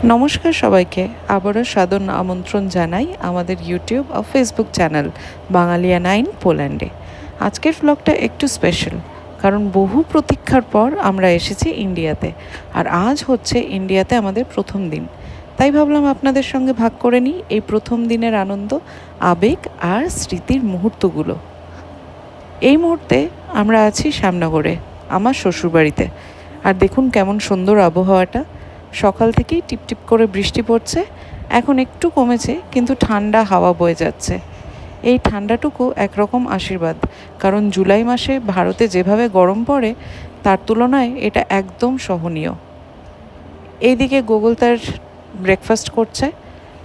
নমস্কার সবাইকে আবারও সাদর আমন্ত্রণ জানাই আমাদের ইউটিউব আর ফেসবুক চ্যানেল বাঙালিয়া 9 পোল্যান্ডে। আজকের ব্লগটা একটু স্পেশাল, কারণ বহু প্রতীক্ষার পর আমরা এসেছি ইন্ডিয়াতে, আর আজ হচ্ছে ইন্ডিয়াতে আমাদের প্রথম দিন। তাই ভাবলাম আপনাদের সঙ্গে ভাগ করে নিই এই প্রথম দিনের আনন্দ, আবেগ আর স্মৃতির মুহূর্তগুলো। এই মুহূর্তে আমরা আছি শ্যামনগরে, আমার শ্বশুরবাড়িতে। আর দেখুন কেমন সুন্দর আবহাওয়াটা। সকাল থেকেই টিপটিপ করে বৃষ্টি পড়ছে, এখন একটু কমেছে, কিন্তু ঠান্ডা হাওয়া বয়ে যাচ্ছে। এই ঠান্ডাটুকু একরকম আশীর্বাদ, কারণ জুলাই মাসে ভারতে যেভাবে গরম পড়ে তার তুলনায় এটা একদম সহনীয়। এইদিকে গুগল তার ব্রেকফাস্ট করছে,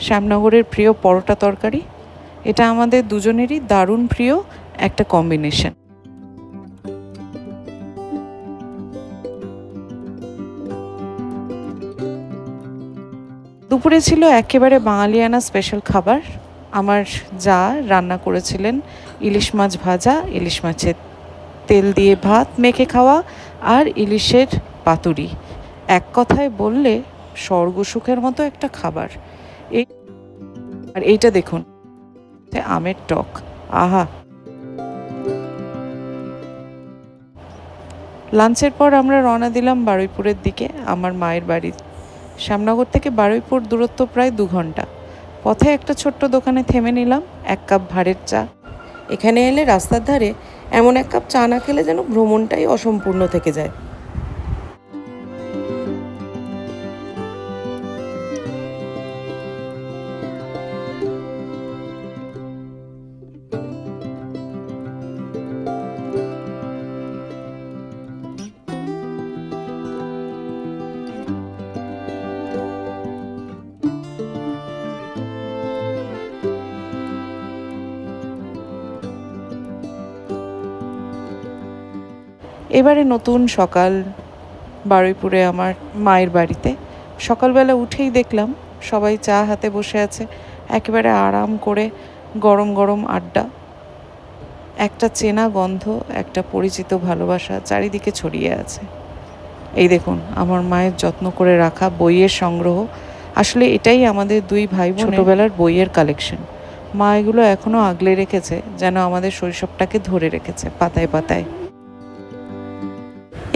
শ্যামনগরের প্রিয় পরোটা তরকারি। এটা আমাদের দুজনেরই দারুণ প্রিয় একটা কম্বিনেশন। দুপুরে ছিল একেবারে বাঙালিয়ানা স্পেশাল খাবার। আমার যা রান্না করেছিলেন ইলিশ মাছ ভাজা, ইলিশ মাছের তেল দিয়ে ভাত মেখে খাওয়া, আর ইলিশের পাতুরি। এক কথায় বললে স্বর্গসুখের মতো একটা খাবার। এই আর এইটা দেখুন, আমের টক, আহা। লাঞ্চের পর আমরা রওনা দিলাম বারুইপুরের দিকে, আমার মায়ের বাড়ি। শ্যামনগর থেকে বারুইপুর দূরত্ব প্রায় 2 ঘন্টা। পথে একটা ছোট্ট দোকানে থেমে নিলাম, 1 কাপ ভাঁড়ের চা। এখানে এলে রাস্তার ধারে এমন 1 কাপ চা না খেলে যেন ভ্রমণটাই অসম্পূর্ণ থেকে যায়। এবারে নতুন সকাল বারুইপুরে আমার মায়ের বাড়িতে। সকালবেলা উঠেই দেখলাম সবাই চা হাতে বসে আছে, একেবারে আরাম করে গরম গরম আড্ডা। একটা চেনা গন্ধ, একটা পরিচিত ভালোবাসা চারিদিকে ছড়িয়ে আছে। এই দেখুন আমার মায়ের যত্ন করে রাখা বইয়ের সংগ্রহ। আসলে এটাই আমাদের 2 ভাই বোনের ছোটোবেলার বইয়ের কালেকশন। মা এগুলো এখনও আগলে রেখেছে, যেন আমাদের শৈশবটাকে ধরে রেখেছে পাতায় পাতায়।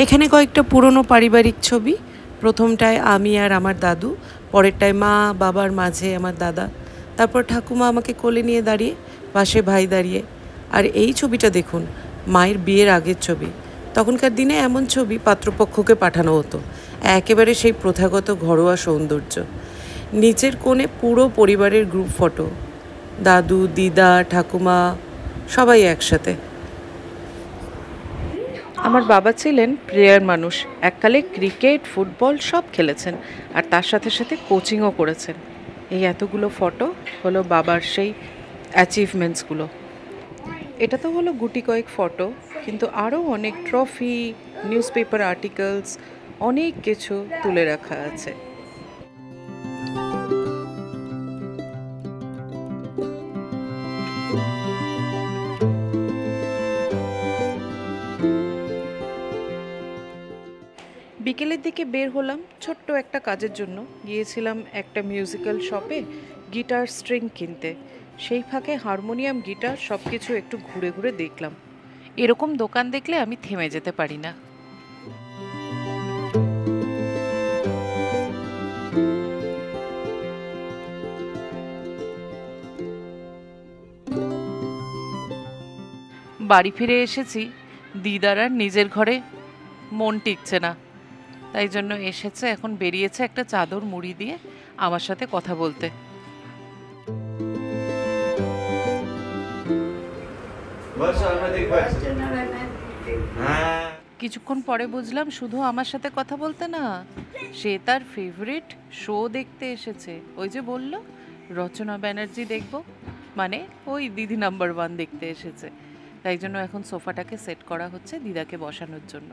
এখানে কয়েকটা পুরনো পারিবারিক ছবি। প্রথমটায় আমি আর আমার দাদু, পরেরটায় মা বাবার মাঝে আমার দাদা, তারপর ঠাকুমা আমাকে কোলে নিয়ে দাঁড়িয়ে, পাশে ভাই দাঁড়িয়ে। আর এই ছবিটা দেখুন, মায়ের বিয়ের আগের ছবি। তখনকার দিনে এমন ছবি পাত্রপক্ষকে পাঠানো হতো, একেবারে সেই প্রথাগত ঘরোয়া সৌন্দর্য। নিচের কোণে পুরো পরিবারের গ্রুপ ফটো, দাদু দিদা ঠাকুমা সবাই একসাথে। আমার বাবা ছিলেন প্লেয়ার মানুষ, এককালে ক্রিকেট ফুটবল সব খেলেছেন, আর তার সাথে সাথে কোচিংও করেছেন। এই এতগুলো ফটো হলো বাবার সেই অ্যাচিভমেন্টসগুলো। এটা তো হলো গুটি কয়েক ফটো, কিন্তু আরও অনেক ট্রফি, নিউজ পেপার আর্টিকেলস, অনেক কিছু তুলে রাখা আছে। বিকেলের দিকে বের হলাম ছোট্ট একটা কাজের জন্য। গিয়েছিলাম একটা মিউজিক্যাল শপে গিটার স্ট্রিং কিনতে। সেই ফাঁকে হারমোনিয়াম, গিটার সব কিছু একটু ঘুরে ঘুরে দেখলাম। এরকম দোকান দেখলে আমি থেমে যেতে পারি না। বাড়ি ফিরে এসেছি, দিদার আর নিজের ঘরে মন টিকছে না, তাই জন্য এসেছে, এখন বেরিয়েছে একটা চাদর মুড়ি দিয়ে আমার সাথে কথা বলতে। কিছুক্ষণ পরে বুঝলাম শুধু আমার সাথে কথা বলতে না, সে তার ফেভারিট শো দেখতে এসেছে। ওই যে বলল রচনা ব্যানার্জি দেখব, মানে ওই দিদি নাম্বার 1 দেখতে এসেছে। তাই জন্য এখন সোফাটাকে সেট করা হচ্ছে দিদাকে বসানোর জন্য।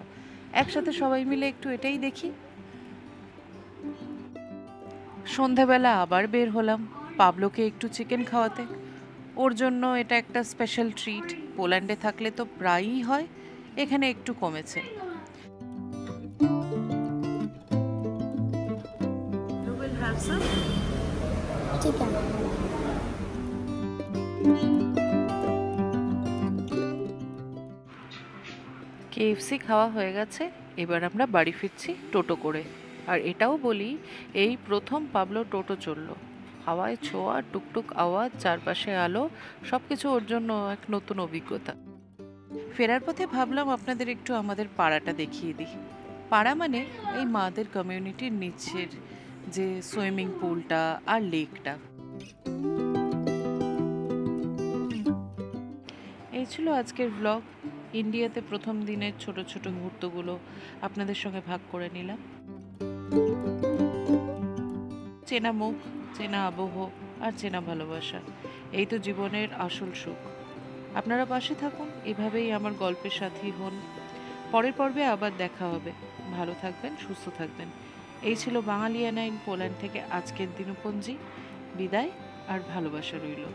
একসাথে সবাই মিলে একটু এটাই দেখি। সন্ধেবেলা আবার বের হলাম পাবলোকে একটু চিকেন খাওয়াতে। ওর জন্য এটা একটা স্পেশাল ট্রিট। পোল্যান্ডে থাকলে তো প্রায়ই হয়, এখানে একটু কমেছে। লাগছে? ঠিক আছে। কেএফসি খাওয়া হয়ে গেছে, এবার আমরা বাড়ি ফিরছি টোটো করে। আর এটাও বলি, এই প্রথম পাবলো টোটো চললো। হাওয়ায় ছোঁয়া, টুকটুক আওয়াজ, চারপাশে আলো, সব কিছু ওর জন্য এক নতুন অভিজ্ঞতা। ফেরার পথে ভাবলাম আপনাদের একটু আমাদের পাড়াটা দেখিয়ে দিই। পাড়া মানে এই মাদের কমিউনিটির নিচের যে সুইমিং পুলটা আর লেকটা। এই ছিল আজকের ব্লগ। ইন্ডিয়াতে প্রথম দিনের ছোট ছোট মুহূর্তগুলো আপনাদের সঙ্গে ভাগ করে নিলাম। চেনা মুখ, চেনা আবহ আর চেনা ভালোবাসা, এই তো জীবনের আসল সুখ। আপনারা পাশে থাকুন, এভাবেই আমার গল্পের সাথী হন। পরের পর্বে আবার দেখা হবে। ভালো থাকবেন, সুস্থ থাকবেন। এই ছিল বাঙালিয়ানা ইন পোল্যান্ড থেকে আজকের দিনপঞ্জি। বিদায় আর ভালোবাসা রইল।